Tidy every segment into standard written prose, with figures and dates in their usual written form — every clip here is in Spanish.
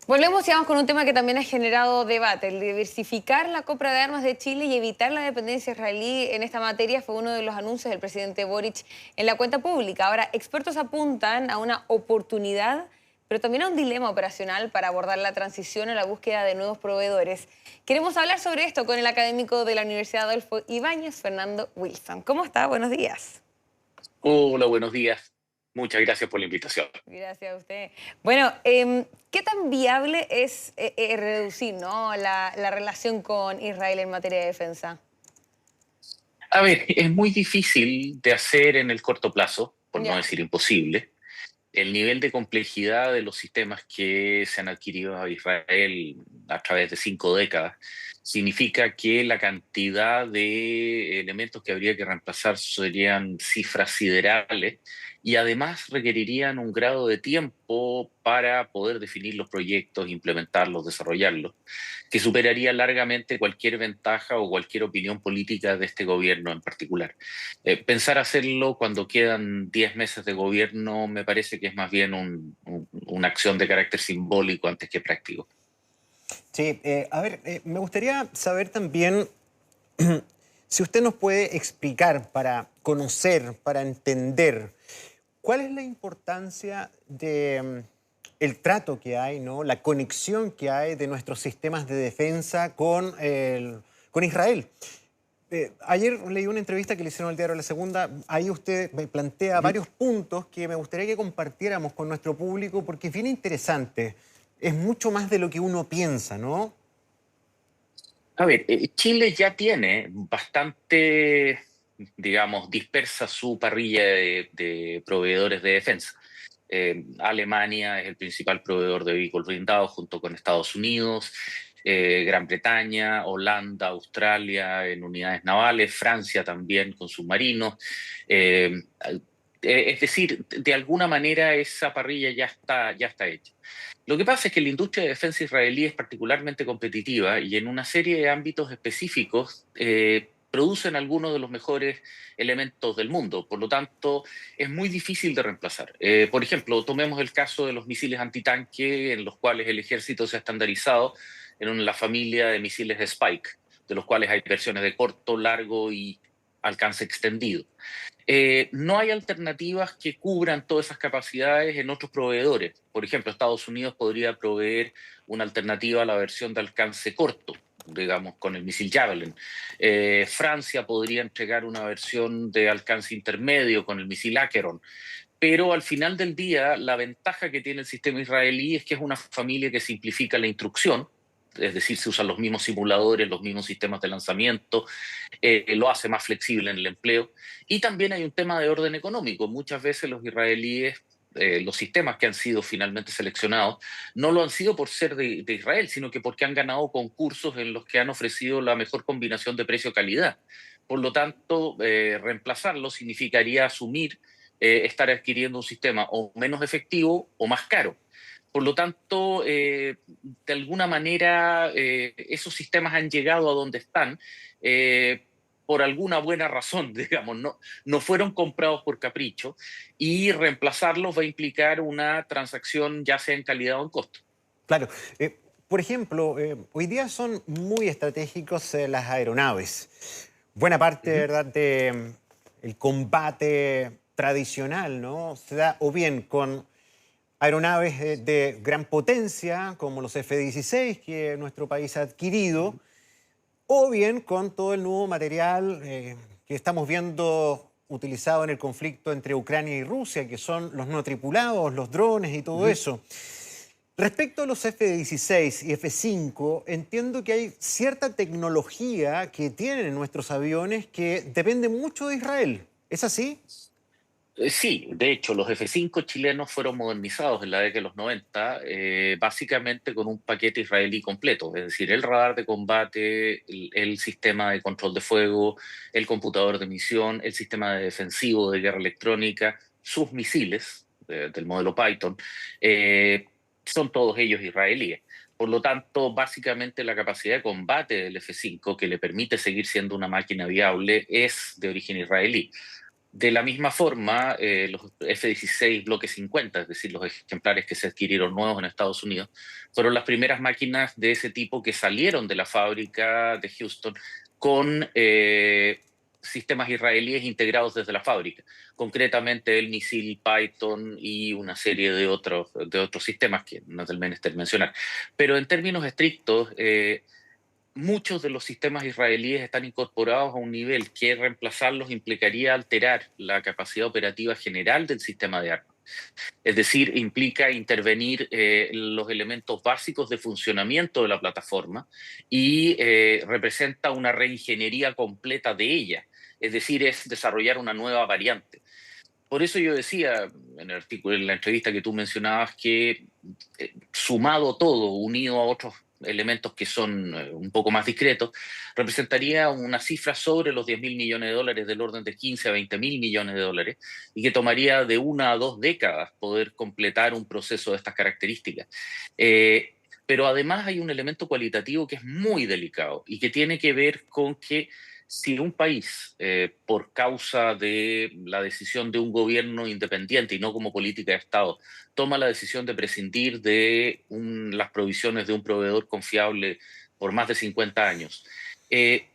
Volvemos y vamos con un tema que también ha generado debate. El diversificar la compra de armas de Chile y evitar la dependencia israelí en esta materia fue uno de los anuncios del presidente Boric en la cuenta pública. Ahora, expertos apuntan a una oportunidad, pero también a un dilema operacional para abordar la transición a la búsqueda de nuevos proveedores. Queremos hablar sobre esto con el académico de la Universidad Adolfo Ibáñez, Fernando Wilson. ¿Cómo está? Buenos días. Hola, buenos días. Muchas gracias por la invitación. Gracias a usted. Bueno, ¿qué tan viable es reducir, ¿no? la relación con Israel en materia de defensa? A ver, es muy difícil de hacer en el corto plazo, por no Ya. decir imposible. El nivel de complejidad de los sistemas que se han adquirido a Israel a través de 5 décadas significa que la cantidad de elementos que habría que reemplazar serían cifras siderales y además requerirían un grado de tiempo para poder definir los proyectos, implementarlos, desarrollarlos, que superaría largamente cualquier ventaja o cualquier opinión política de este gobierno en particular. Pensar hacerlo cuando quedan 10 meses de gobierno me parece que es más bien una acción de carácter simbólico antes que práctico. Sí, a ver, me gustaría saber también si usted nos puede explicar para conocer, para entender, cuál es la importancia de el trato que hay, ¿no? La conexión que hay de nuestros sistemas de defensa con Israel. Ayer leí una entrevista que le hicieron al diario La Segunda. Ahí usted me plantea Ujú. varios puntos que me gustaría que compartiéramos con nuestro público porque es bien interesante. Es mucho más de lo que uno piensa, ¿no? A ver, Chile ya tiene bastante, digamos, dispersa su parrilla de proveedores de defensa. Alemania es el principal proveedor de vehículos blindados junto con Estados Unidos, Gran Bretaña, Holanda, Australia en unidades navales, Francia también con submarinos. Eh, es decir, de alguna manera esa parrilla ya está hecha. Lo que pasa es que la industria de defensa israelí es particularmente competitiva y en una serie de ámbitos específicos producen algunos de los mejores elementos del mundo. Por lo tanto, es muy difícil de reemplazar. Por ejemplo, tomemos el caso de los misiles antitanque, en los cuales el ejército se ha estandarizado la familia de misiles de Spike, de los cuales hay versiones de corto, largo y alcance extendido. No hay alternativas que cubran todas esas capacidades en otros proveedores. Por ejemplo, Estados Unidos podría proveer una alternativa a la versión de alcance corto, digamos, con el misil Javelin. Francia podría entregar una versión de alcance intermedio con el misil Acheron. Pero al final del día, la ventaja que tiene el sistema israelí es que es una familia que simplifica la instrucción, es decir, se usan los mismos simuladores, los mismos sistemas de lanzamiento, lo hace más flexible en el empleo. Y también hay un tema de orden económico. Muchas veces los israelíes, los sistemas que han sido finalmente seleccionados, no lo han sido por ser de Israel, sino que porque han ganado concursos en los que han ofrecido la mejor combinación de precio-calidad. Por lo tanto, reemplazarlo significaría asumir estar adquiriendo un sistema o menos efectivo o más caro. Por lo tanto, de alguna manera, esos sistemas han llegado a donde están por alguna buena razón, digamos, no fueron comprados por capricho y reemplazarlos va a implicar una transacción ya sea en calidad o en costo. Claro. Por ejemplo, hoy día son muy estratégicos las aeronaves. Buena parte, Ujú. ¿verdad?, de el combate tradicional, ¿no? Se da o bien con aeronaves de gran potencia, como los F-16 que nuestro país ha adquirido, o bien con todo el nuevo material que estamos viendo utilizado en el conflicto entre Ucrania y Rusia, que son los no tripulados, los drones y todo Ujú. eso. Respecto a los F-16 y F-5, entiendo que hay cierta tecnología que tienen nuestros aviones que depende mucho de Israel. ¿Es así? Sí, de hecho, los F-5 chilenos fueron modernizados en la década de los 90, básicamente con un paquete israelí completo, es decir, el radar de combate, el sistema de control de fuego, el computador de misión, el sistema de defensivo de guerra electrónica, sus misiles del modelo Python, eh, son todos ellos israelíes. Por lo tanto, básicamente la capacidad de combate del F-5, que le permite seguir siendo una máquina viable, es de origen israelí. De la misma forma, los F-16 Bloque 50, es decir, los ejemplares que se adquirieron nuevos en Estados Unidos, fueron las primeras máquinas de ese tipo que salieron de la fábrica de Houston con sistemas israelíes integrados desde la fábrica, concretamente el misil Python y una serie de otros sistemas que no es del menester mencionar. Pero en términos estrictos, muchos de los sistemas israelíes están incorporados a un nivel que reemplazarlos implicaría alterar la capacidad operativa general del sistema de armas. Es decir, implica intervenir los elementos básicos de funcionamiento de la plataforma y representa una reingeniería completa de ella. Es decir, es desarrollar una nueva variante. Por eso yo decía en el artículo, en la entrevista que tú mencionabas, que sumado todo, unido a otros elementos que son un poco más discretos, representaría una cifra sobre los 10.000 millones de dólares, del orden de 15 a 20.000 millones de dólares, y que tomaría de 1 a 2 décadas poder completar un proceso de estas características. Pero además hay un elemento cualitativo que es muy delicado y que tiene que ver con que si un país, por causa de la decisión de un gobierno independiente y no como política de Estado, toma la decisión de prescindir de las provisiones de un proveedor confiable por más de 50 años,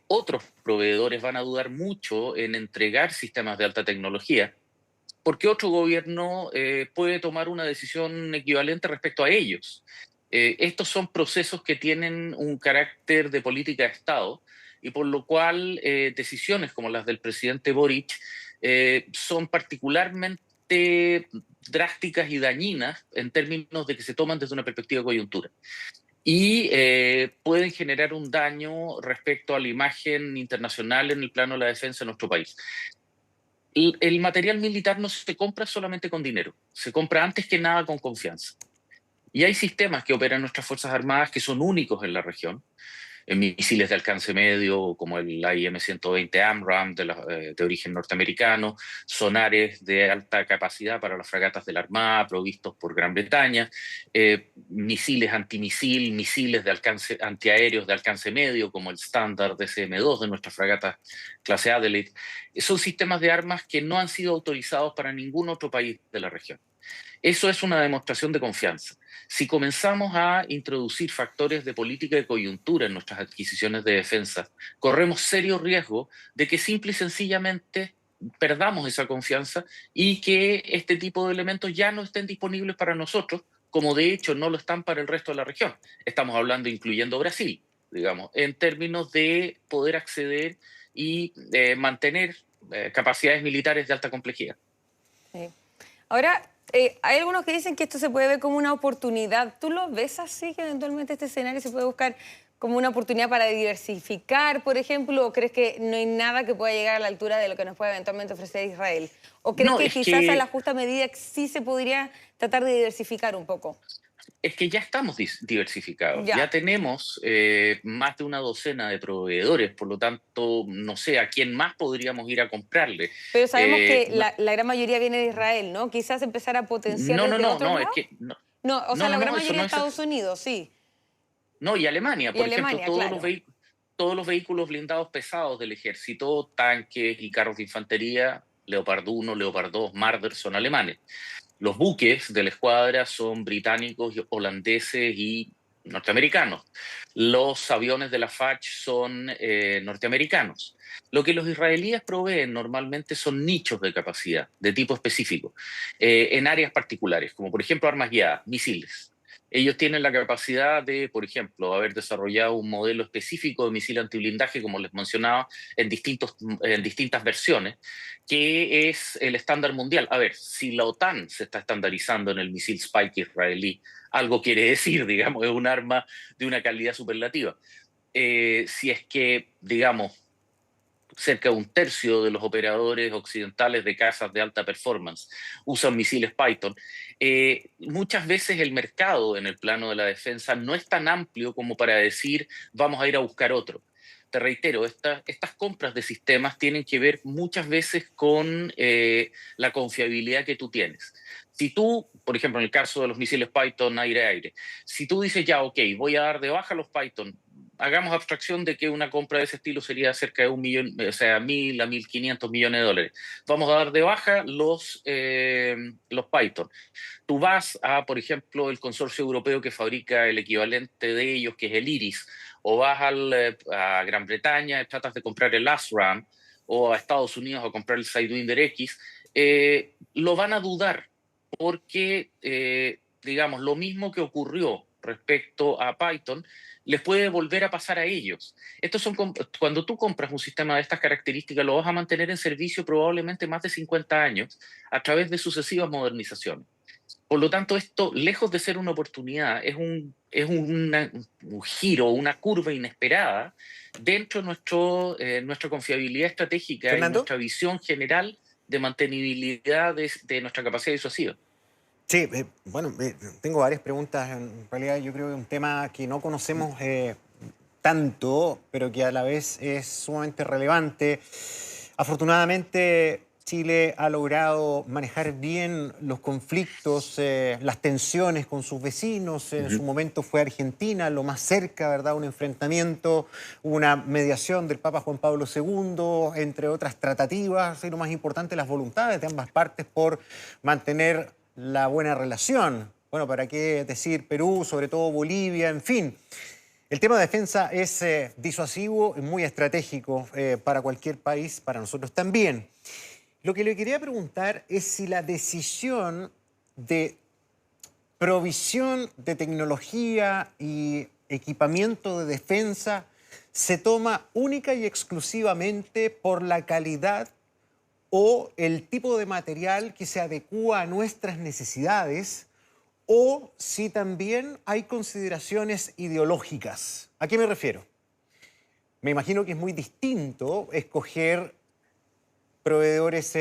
otros proveedores van a dudar mucho en entregar sistemas de alta tecnología, porque otro gobierno puede tomar una decisión equivalente respecto a ellos. Estos son procesos que tienen un carácter de política de Estado, y por lo cual decisiones como las del presidente Boric son particularmente drásticas y dañinas en términos de que se toman desde una perspectiva de coyuntura. Y pueden generar un daño respecto a la imagen internacional en el plano de la defensa de nuestro país. El material militar no se compra solamente con dinero, se compra antes que nada con confianza. Y hay sistemas que operan nuestras Fuerzas Armadas que son únicos en la región, misiles de alcance medio como el AIM-120 AMRAAM de origen norteamericano, sonares de alta capacidad para las fragatas de la Armada provistos por Gran Bretaña, misiles antimisil, misiles de alcance antiaéreos de alcance medio como el Standard SM-2 de nuestras fragatas clase Adelaide. Son sistemas de armas que no han sido autorizados para ningún otro país de la región. Eso es una demostración de confianza. Si comenzamos a introducir factores de política de coyuntura en nuestras adquisiciones de defensa, corremos serio riesgo de que simple y sencillamente perdamos esa confianza y que este tipo de elementos ya no estén disponibles para nosotros, como de hecho no lo están para el resto de la región. Estamos hablando incluyendo Brasil, digamos, en términos de poder acceder y mantener capacidades militares de alta complejidad. Sí. Ahora, hay algunos que dicen que esto se puede ver como una oportunidad. ¿Tú lo ves así, que eventualmente este escenario se puede buscar como una oportunidad para diversificar, por ejemplo? ¿O crees que no hay nada que pueda llegar a la altura de lo que nos puede eventualmente ofrecer Israel? ¿O crees que quizás a la justa medida sí se podría tratar de diversificar un poco? Es que ya estamos diversificados, ya tenemos más de una docena de proveedores, por lo tanto, no sé a quién más podríamos ir a comprarle. Pero sabemos que la gran mayoría viene de Israel, ¿no? Quizás empezar a potenciar desde otros lados. Es que no. No, o sea, la gran mayoría de Estados Unidos, sí. No, y Alemania, por ejemplo, claro. todos los vehículos blindados pesados del ejército, tanques y carros de infantería, Leopard 1, Leopard 2, Marder, son alemanes. Los buques de la escuadra son británicos, holandeses y norteamericanos. Los aviones de la FACH son norteamericanos. Lo que los israelíes proveen normalmente son nichos de capacidad, de tipo específico, en áreas particulares, como por ejemplo armas guiadas, misiles. Ellos tienen la capacidad de, por ejemplo, haber desarrollado un modelo específico de misil antiblindaje, como les mencionaba, en distintas versiones, que es el estándar mundial. A ver, si la OTAN se está estandarizando en el misil Spike israelí, algo quiere decir, digamos, es un arma de una calidad superlativa. Si es que, digamos, cerca de un tercio de los operadores occidentales de casas de alta performance usan misiles Python, muchas veces el mercado en el plano de la defensa no es tan amplio como para decir vamos a ir a buscar otro. Te reitero, estas compras de sistemas tienen que ver muchas veces con la confiabilidad que tú tienes. Si tú, por ejemplo, en el caso de los misiles Python aire-aire, si tú dices ya, ok, voy a dar de baja los Python, hagamos abstracción de que una compra de ese estilo sería cerca de 1.000.000, o sea, 1.000 a 1.500 millones de dólares. Vamos a dar de baja los Python. Tú vas a, por ejemplo, el consorcio europeo que fabrica el equivalente de ellos, que es el Iris, o vas a Gran Bretaña, tratas de comprar el ASRAM, o a Estados Unidos a comprar el Sidewinder X, lo van a dudar porque, digamos, lo mismo que ocurrió respecto a Python, les puede volver a pasar a ellos. Cuando tú compras un sistema de estas características, lo vas a mantener en servicio probablemente más de 50 años a través de sucesivas modernizaciones. Por lo tanto, esto, lejos de ser una oportunidad, un giro, una curva inesperada dentro de nuestra confiabilidad estratégica y Fernando. nuestra visión general de mantenibilidad de nuestra capacidad disuasiva. Sí, bueno, tengo varias preguntas. En realidad yo creo que es un tema que no conocemos tanto, pero que a la vez es sumamente relevante. Afortunadamente, Chile ha logrado manejar bien los conflictos, las tensiones con sus vecinos. En su momento fue Argentina, lo más cerca, ¿verdad? Un enfrentamiento, una mediación del Papa Juan Pablo II, entre otras tratativas, y lo más importante, las voluntades de ambas partes por mantener la buena relación. Bueno, ¿para qué decir Perú, sobre todo Bolivia, en fin? El tema de defensa es disuasivo y muy estratégico para cualquier país, para nosotros también. Lo que le quería preguntar es si la decisión de provisión de tecnología y equipamiento de defensa se toma única y exclusivamente por la calidad o el tipo de material que se adecúa a nuestras necesidades, o si también hay consideraciones ideológicas. ¿A qué me refiero? Me imagino que es muy distinto escoger proveedores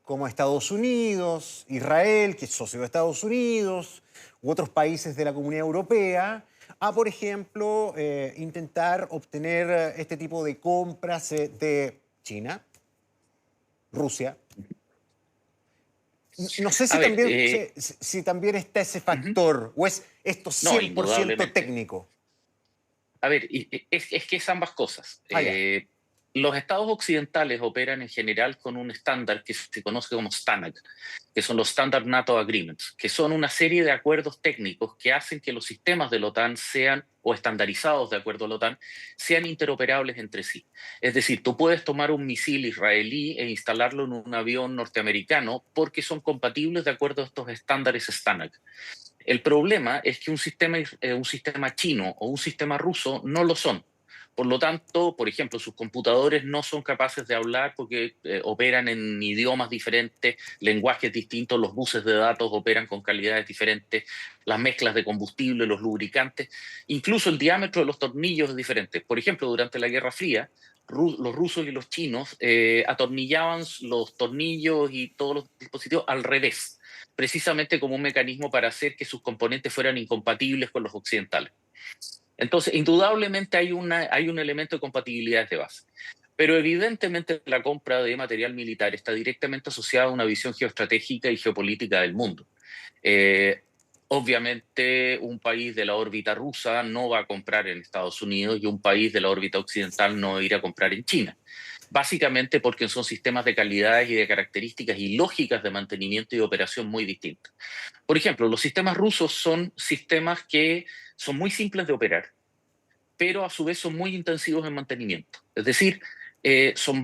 como Estados Unidos, Israel, que es socio de Estados Unidos, u otros países de la Comunidad Europea, a, por ejemplo, intentar obtener este tipo de compras de China, Rusia. No sé si, si también está ese factor, o es esto 100% técnico. A ver, es que es ambas cosas. Los estados occidentales operan en general con un estándar que se conoce como STANAG, que son los Standard NATO Agreements, que son una serie de acuerdos técnicos que hacen que los sistemas de la OTAN sean, o estandarizados de acuerdo a la OTAN, sean interoperables entre sí. Es decir, tú puedes tomar un misil israelí e instalarlo en un avión norteamericano porque son compatibles de acuerdo a estos estándares STANAG. El problema es que un sistema chino o un sistema ruso no lo son. Por lo tanto, por ejemplo, sus computadores no son capaces de hablar porque operan en idiomas diferentes, lenguajes distintos, los buses de datos operan con calidades diferentes, las mezclas de combustible, los lubricantes, incluso el diámetro de los tornillos es diferente. Por ejemplo, durante la Guerra Fría, los rusos y los chinos atornillaban los tornillos y todos los dispositivos al revés, precisamente como un mecanismo para hacer que sus componentes fueran incompatibles con los occidentales. Entonces, indudablemente hay un elemento de compatibilidad de base. Pero evidentemente la compra de material militar está directamente asociada a una visión geoestratégica y geopolítica del mundo. Obviamente un país de la órbita rusa no va a comprar en Estados Unidos y un país de la órbita occidental no va a ir a comprar en China. Básicamente porque son sistemas de calidades y de características y lógicas de mantenimiento y de operación muy distintas. Por ejemplo, los sistemas rusos son sistemas que son muy simples de operar, pero a su vez son muy intensivos en mantenimiento. Es decir, son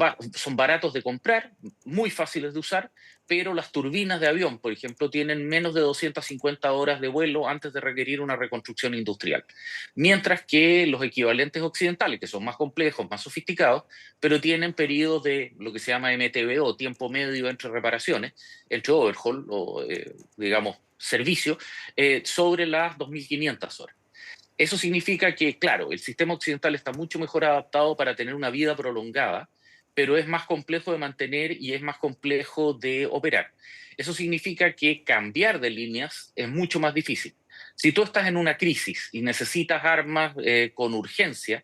baratos de comprar, muy fáciles de usar, pero las turbinas de avión, por ejemplo, tienen menos de 250 horas de vuelo antes de requerir una reconstrucción industrial. Mientras que los equivalentes occidentales, que son más complejos, más sofisticados, pero tienen periodos de lo que se llama MTBO, tiempo medio entre reparaciones, entre overhaul o, digamos, servicio, sobre las 2.500 horas. Eso significa que, claro, el sistema occidental está mucho mejor adaptado para tener una vida prolongada, pero es más complejo de mantener y es más complejo de operar. Eso significa que cambiar de líneas es mucho más difícil. Si tú estás en una crisis y necesitas armas con urgencia,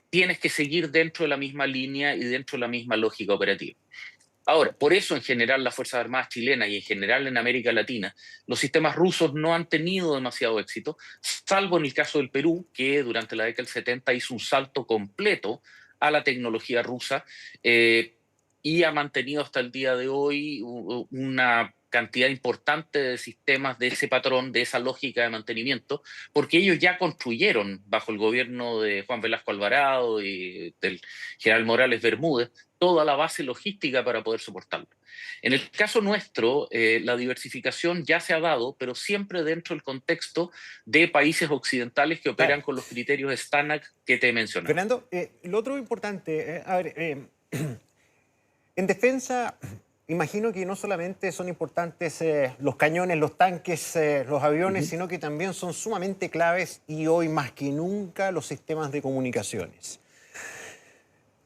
tienes que seguir dentro de la misma línea y dentro de la misma lógica operativa. Ahora, por eso en general las Fuerzas Armadas chilenas y en general en América Latina, los sistemas rusos no han tenido demasiado éxito, salvo en el caso del Perú, que durante la década del 70 hizo un salto completo a la tecnología rusa y ha mantenido hasta el día de hoy una cantidad importante de sistemas de ese patrón, de esa lógica de mantenimiento, porque ellos ya construyeron bajo el gobierno de Juan Velasco Alvarado y del general Morales Bermúdez toda la base logística para poder soportarlo. En el caso nuestro, la diversificación ya se ha dado, pero siempre dentro del contexto de países occidentales que operan Claro. con los criterios estándar que te he mencionado. Fernando, lo otro importante, a ver, en defensa, imagino que no solamente son importantes los cañones, los tanques, los aviones, sino que también son sumamente claves y hoy más que nunca los sistemas de comunicaciones.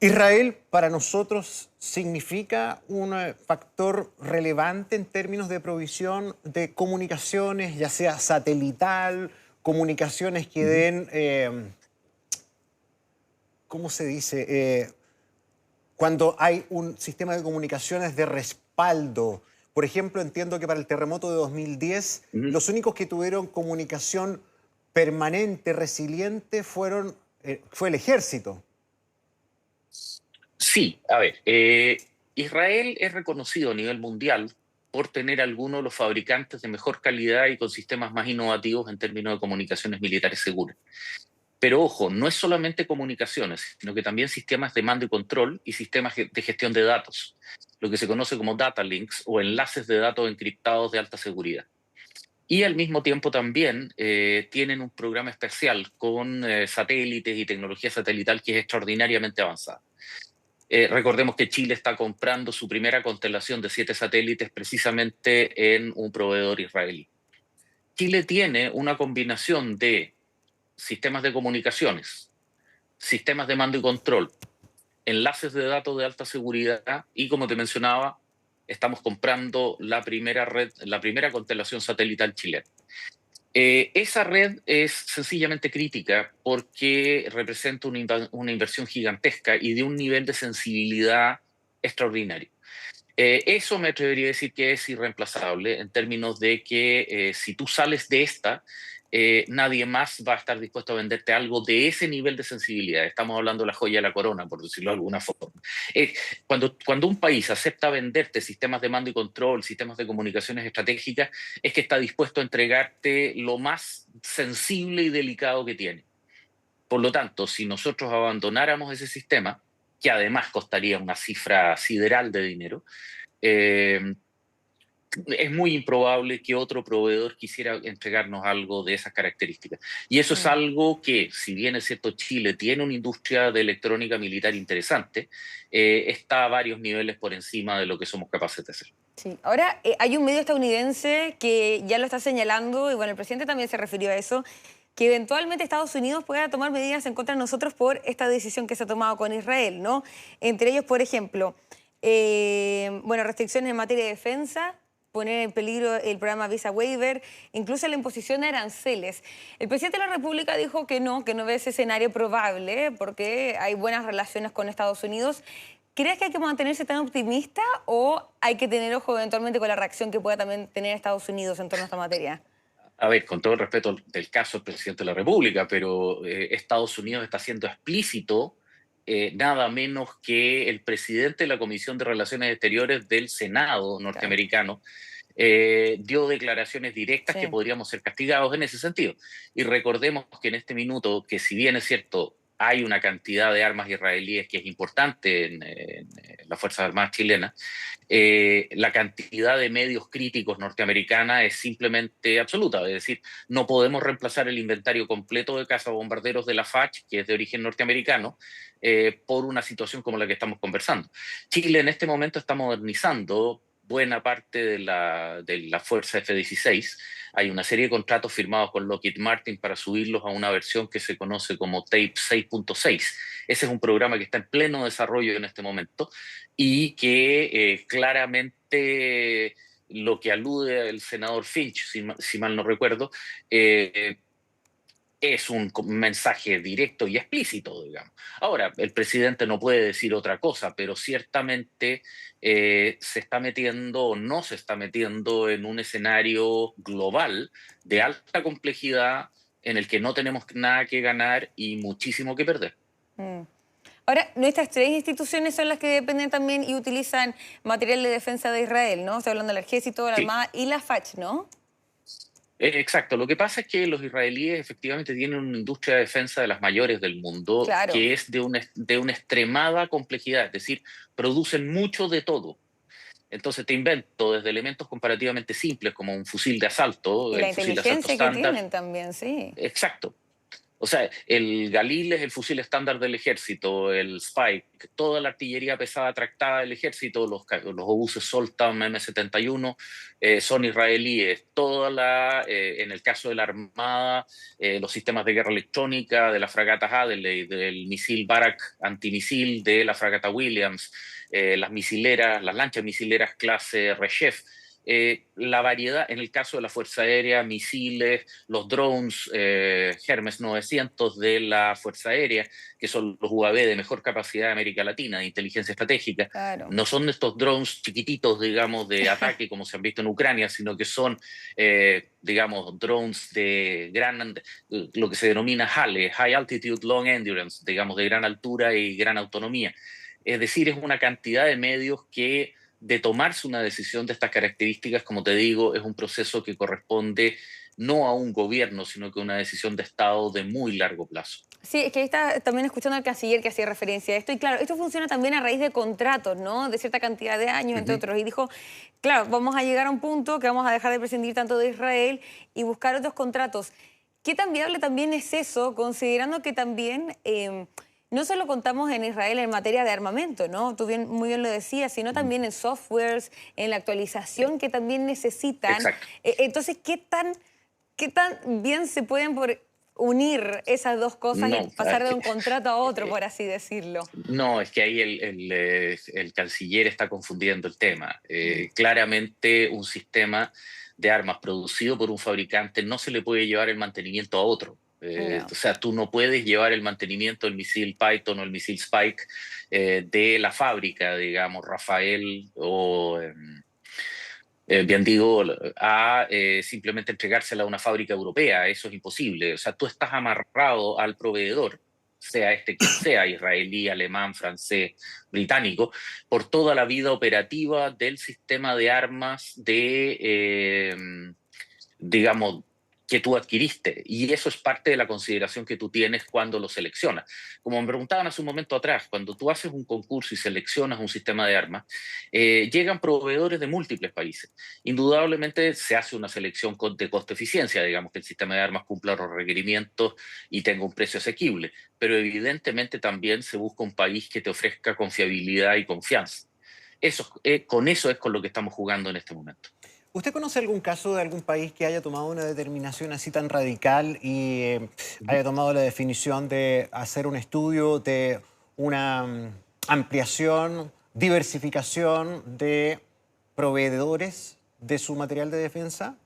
Israel para nosotros significa un factor relevante en términos de provisión de comunicaciones, ya sea satelital, comunicaciones que den, ¿cómo se dice? Cuando hay un sistema de comunicaciones de respaldo. Por ejemplo, entiendo que para el terremoto de 2010, los únicos que tuvieron comunicación permanente, resiliente, fue el ejército. Sí, a ver, Israel es reconocido a nivel mundial por tener algunos de los fabricantes de mejor calidad y con sistemas más innovativos en términos de comunicaciones militares seguras. Pero ojo, no es solamente comunicaciones, sino que también sistemas de mando y control y sistemas de gestión de datos, lo que se conoce como data links o enlaces de datos encriptados de alta seguridad. Y al mismo tiempo también tienen un programa especial con satélites y tecnología satelital que es extraordinariamente avanzada. Recordemos que Chile está comprando su primera constelación de 7 satélites precisamente en un proveedor israelí. Chile tiene una combinación de sistemas de comunicaciones, sistemas de mando y control, enlaces de datos de alta seguridad y, como te mencionaba, estamos comprando la primera red, la primera constelación satelital chilena. Esa red es sencillamente crítica porque representa una inversión gigantesca y de un nivel de sensibilidad extraordinario. Eso me atrevería a decir que es irreemplazable en términos de que si tú sales de esta, nadie más va a estar dispuesto a venderte algo de ese nivel de sensibilidad. Estamos hablando de la joya de la corona, por decirlo de alguna forma. Cuando un país acepta venderte sistemas de mando y control, sistemas de comunicaciones estratégicas, es que está dispuesto a entregarte lo más sensible y delicado que tiene. Por lo tanto, si nosotros abandonáramos ese sistema, que además costaría una cifra sideral de dinero, es muy improbable que otro proveedor quisiera entregarnos algo de esas características. Y eso es algo que, si bien es cierto, Chile tiene una industria de electrónica militar interesante, está a varios niveles por encima de lo que somos capaces de hacer. Sí. Ahora, hay un medio estadounidense que ya lo está señalando, y bueno, el presidente también se refirió a eso, que eventualmente Estados Unidos pueda tomar medidas en contra de nosotros por esta decisión que se ha tomado con Israel, ¿no? Entre ellos, por ejemplo, bueno, restricciones en materia de defensa, poner en peligro el programa Visa Waiver, incluso la imposición de aranceles. El presidente de la República dijo que no ve ese escenario probable porque hay buenas relaciones con Estados Unidos. ¿Crees que hay que mantenerse tan optimista o hay que tener ojo eventualmente con la reacción que pueda también tener Estados Unidos en torno a esta materia? A ver, con todo el respeto del caso del presidente de la República, pero Estados Unidos está siendo explícito, nada menos que el presidente de la Comisión de Relaciones Exteriores del Senado norteamericano, dio declaraciones directas que podríamos ser castigados en ese sentido. Y recordemos que en este minuto, que si bien es cierto, hay una cantidad de armas israelíes que es importante en las Fuerzas Armadas chilenas, la cantidad de medios críticos norteamericana es simplemente absoluta. Es decir, no podemos reemplazar el inventario completo de cazabombarderos de la FACH, que es de origen norteamericano, por una situación como la que estamos conversando. Chile en este momento está modernizando buena parte de la fuerza F-16. Hay una serie de contratos firmados con Lockheed Martin para subirlos a una versión que se conoce como TAPE 6.6. Ese es un programa que está en pleno desarrollo en este momento y que claramente lo que alude el senador Finch, si mal no recuerdo, es un mensaje directo y explícito, digamos. Ahora, el presidente no puede decir otra cosa, pero ciertamente se está metiendo o no se está metiendo en un escenario global de alta complejidad en el que no tenemos nada que ganar y muchísimo que perder. Mm. Ahora, nuestras tres instituciones son las que dependen también y utilizan material de defensa de Israel, ¿no? Estoy hablando del Ejército, la Sí. Armada y la FACH, ¿no? Exacto, lo que pasa es que los israelíes efectivamente tienen una industria de defensa de las mayores del mundo Claro. que es de una extremada complejidad, es decir, producen mucho de todo. Entonces te invento desde elementos comparativamente simples como un fusil de asalto, Y la el fusil de asalto inteligencia que estándar, tienen también, sí. exacto. O sea, el Galil es el fusil estándar del ejército, el Spike, toda la artillería pesada tractada del ejército, los obuses Soltam M71 son israelíes, en el caso de la Armada, los sistemas de guerra electrónica de la fragata Adelaide, del misil Barak antimisil de la fragata Williams, las lanchas misileras clase Reshef, la variedad, en el caso de la Fuerza Aérea, misiles, los drones Hermes 900 de la Fuerza Aérea, que son los UAV de mejor capacidad de América Latina, de inteligencia estratégica, Claro. no son estos drones chiquititos, digamos, de ataque como se han visto en Ucrania, sino que son, digamos, drones de lo que se denomina HALE, High Altitude Long Endurance, digamos, de gran altura y gran autonomía. Es decir, es una cantidad de medios que de tomarse una decisión de estas características, como te digo, es un proceso que corresponde no a un gobierno, sino que a una decisión de Estado de muy largo plazo. Sí, es que ahí está también escuchando al canciller que hacía referencia a esto. Y claro, esto funciona también a raíz de contratos, ¿no? De cierta cantidad de años, Uh entre -huh. otros. Y dijo, claro, vamos a llegar a un punto que vamos a dejar de prescindir tanto de Israel y buscar otros contratos. ¿Qué tan viable también es eso, considerando que también no solo contamos en Israel en materia de armamento, ¿no? Tú muy bien lo decías, sino también en softwares, en la actualización que también necesitan. Exacto. Entonces, ¿qué tan bien se pueden unir esas dos cosas y No, pasar de un contrato a otro, por así decirlo? no, es que ahí el canciller está confundiendo el tema. Claramente un sistema de armas producido por un fabricante no se le puede llevar el mantenimiento a otro. No. O sea, tú no puedes llevar el mantenimiento del misil Python o el misil Spike de la fábrica, digamos, Rafael o bien digo, a simplemente entregársela a una fábrica europea. Eso es imposible. O sea, tú estás amarrado al proveedor, sea este quien sea, israelí, alemán, francés, británico, por toda la vida operativa del sistema de armas digamos, que tú adquiriste. Y eso es parte de la consideración que tú tienes cuando lo seleccionas. Como me preguntaban hace un momento atrás, cuando tú haces un concurso y seleccionas un sistema de armas, llegan proveedores de múltiples países. Indudablemente se hace una selección de costo-eficiencia, digamos que el sistema de armas cumpla los requerimientos y tenga un precio asequible, pero evidentemente también se busca un país que te ofrezca confiabilidad y confianza. Con eso es con lo que estamos jugando en este momento. ¿Usted conoce algún caso de algún país que haya tomado una determinación así tan radical y haya tomado la definición de hacer un estudio de una ampliación, diversificación de proveedores de su material de defensa?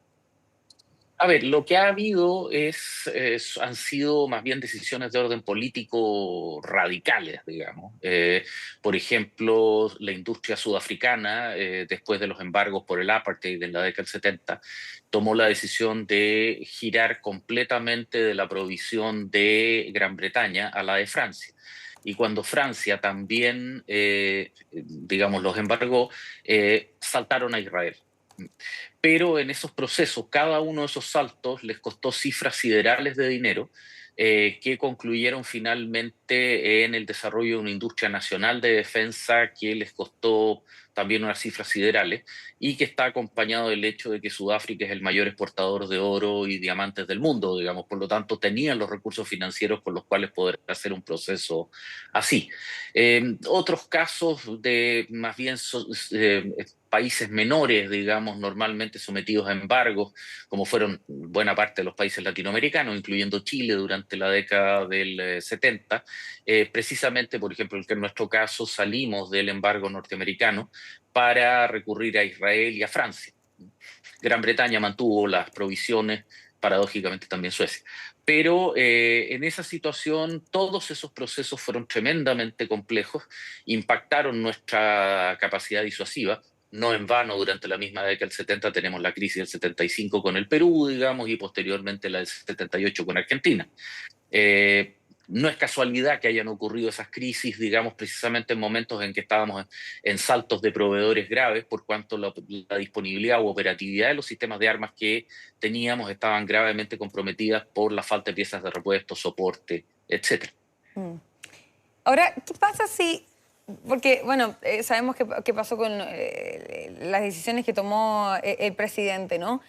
A ver, lo que ha habido han sido más bien decisiones de orden político radicales, digamos. Por ejemplo, la industria sudafricana, después de los embargos por el apartheid en la década del 70, tomó la decisión de girar completamente de la provisión de Gran Bretaña a la de Francia. Y cuando Francia también, digamos, los embargó, saltaron a Israel. Pero en esos procesos, cada uno de esos saltos les costó cifras siderales de dinero que concluyeron finalmente en el desarrollo de una industria nacional de defensa que les costó también unas cifras siderales y que está acompañado del hecho de que Sudáfrica es el mayor exportador de oro y diamantes del mundo, digamos, por lo tanto tenían los recursos financieros con los cuales poder hacer un proceso así. Otros casos de más bien países menores, digamos, normalmente sometidos a embargos, como fueron buena parte de los países latinoamericanos, incluyendo Chile durante la década del 70. Precisamente, por ejemplo, en nuestro caso salimos del embargo norteamericano para recurrir a Israel y a Francia. Gran Bretaña mantuvo las provisiones paradójicamente también Suecia. Pero en esa situación todos esos procesos fueron tremendamente complejos, impactaron nuestra capacidad disuasiva. No en vano, durante la misma década del 70 tenemos la crisis del 75 con el Perú, digamos, y posteriormente la del 78 con Argentina. Eh, no es casualidad que hayan ocurrido esas crisis, digamos, precisamente en momentos en que estábamos en saltos de proveedores graves, por cuanto la disponibilidad u operatividad de los sistemas de armas que teníamos estaban gravemente comprometidas por la falta de piezas de repuesto, soporte, etc. Ahora, ¿qué pasa si...? Porque, bueno, sabemos qué pasó con las decisiones que tomó el presidente, ¿no?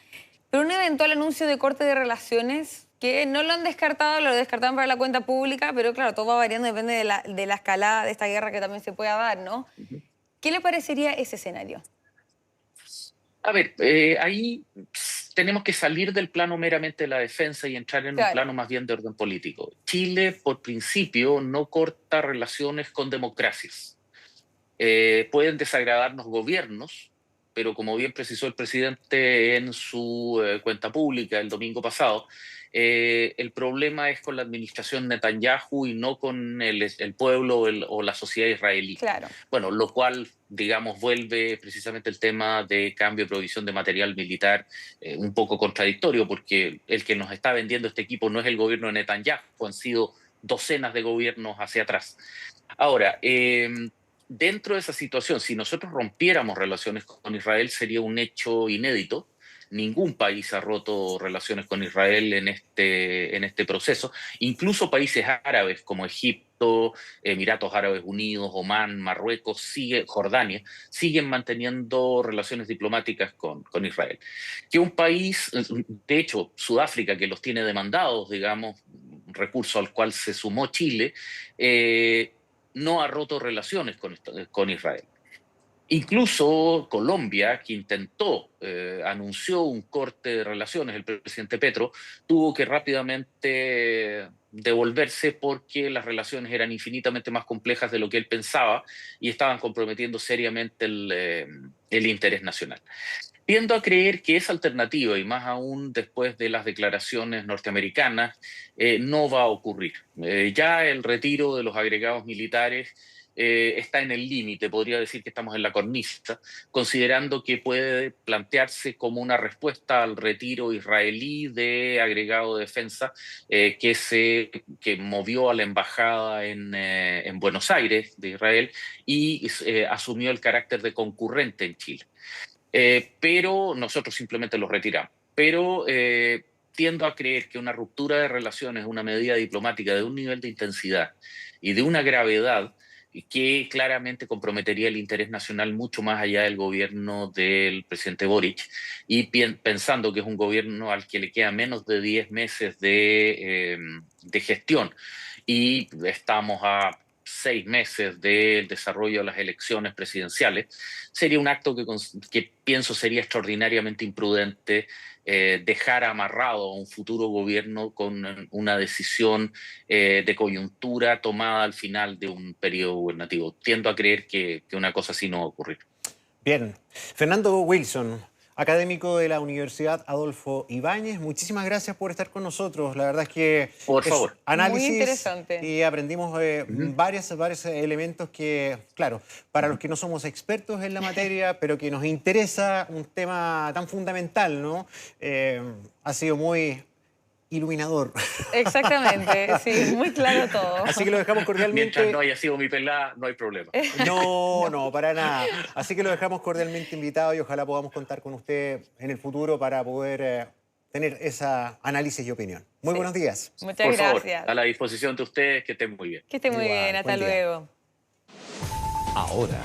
Pero un eventual anuncio de corte de relaciones, que no lo han descartado, lo descartaron para la cuenta pública, pero claro, todo va variando, depende de la escalada de esta guerra que también se pueda dar, ¿no? ¿Qué le parecería ese escenario? A ver, ahí tenemos que salir del plano meramente de la defensa y entrar en un plano más bien de orden político. Chile, por principio, no corta relaciones con democracias. Pueden desagradarnos gobiernos, pero como bien precisó el presidente en su cuenta pública el domingo pasado, el problema es con la administración Netanyahu y no con el pueblo o la sociedad israelí. Claro. Bueno, lo cual, digamos, vuelve precisamente el tema de cambio y provisión de material militar un poco contradictorio, porque el que nos está vendiendo este equipo no es el gobierno de Netanyahu, han sido docenas de gobiernos hacia atrás. Ahora, dentro de esa situación, si nosotros rompiéramos relaciones con Israel, sería un hecho inédito. Ningún país ha roto relaciones con Israel en este proceso. Incluso países árabes como Egipto, Emiratos Árabes Unidos, Omán, Marruecos, Jordania, siguen manteniendo relaciones diplomáticas con Israel. Que un país, de hecho, Sudáfrica, que los tiene demandados, digamos, un recurso al cual se sumó Chile, no ha roto relaciones con Israel. Incluso Colombia, que anunció un corte de relaciones, el presidente Petro, tuvo que rápidamente devolverse porque las relaciones eran infinitamente más complejas de lo que él pensaba y estaban comprometiendo seriamente el interés nacional. Tiendo a creer que esa alternativa, y más aún después de las declaraciones norteamericanas, no va a ocurrir. Ya el retiro de los agregados militares está en el límite, podría decir que estamos en la cornisa, considerando que puede plantearse como una respuesta al retiro israelí de agregado de defensa que movió a la embajada en Buenos Aires de Israel y asumió el carácter de concurrente en Chile. Pero nosotros simplemente los retiramos. Pero tiendo a creer que una ruptura de relaciones, una medida diplomática de un nivel de intensidad y de una gravedad que claramente comprometería el interés nacional mucho más allá del gobierno del presidente Boric, y pensando que es un gobierno al que le queda menos de 10 meses de gestión, y estamos a 6 meses del desarrollo de las elecciones presidenciales, sería un acto que pienso sería extraordinariamente imprudente dejar amarrado a un futuro gobierno con una decisión de coyuntura tomada al final de un periodo gubernativo. Tiendo a creer que una cosa así no va a ocurrir. Bien. Fernando Wilson, académico de la Universidad Adolfo Ibáñez, muchísimas gracias por estar con nosotros. La verdad es que por favor. Análisis muy interesante. Y aprendimos varios elementos que, claro, para los que no somos expertos en la materia, pero que nos interesa un tema tan fundamental, ¿no? Ha sido muy iluminador. Exactamente, sí, muy claro todo. Así que lo dejamos cordialmente. Mientras no haya sido mi pelada, no hay problema. No, para nada. Así que lo dejamos cordialmente invitado y ojalá podamos contar con usted en el futuro para poder tener esa análisis y opinión. Muy buenos días. Muchas Por gracias. favor, a la disposición de ustedes, que estén muy bien. Que esté muy bien, hasta luego. Ahora.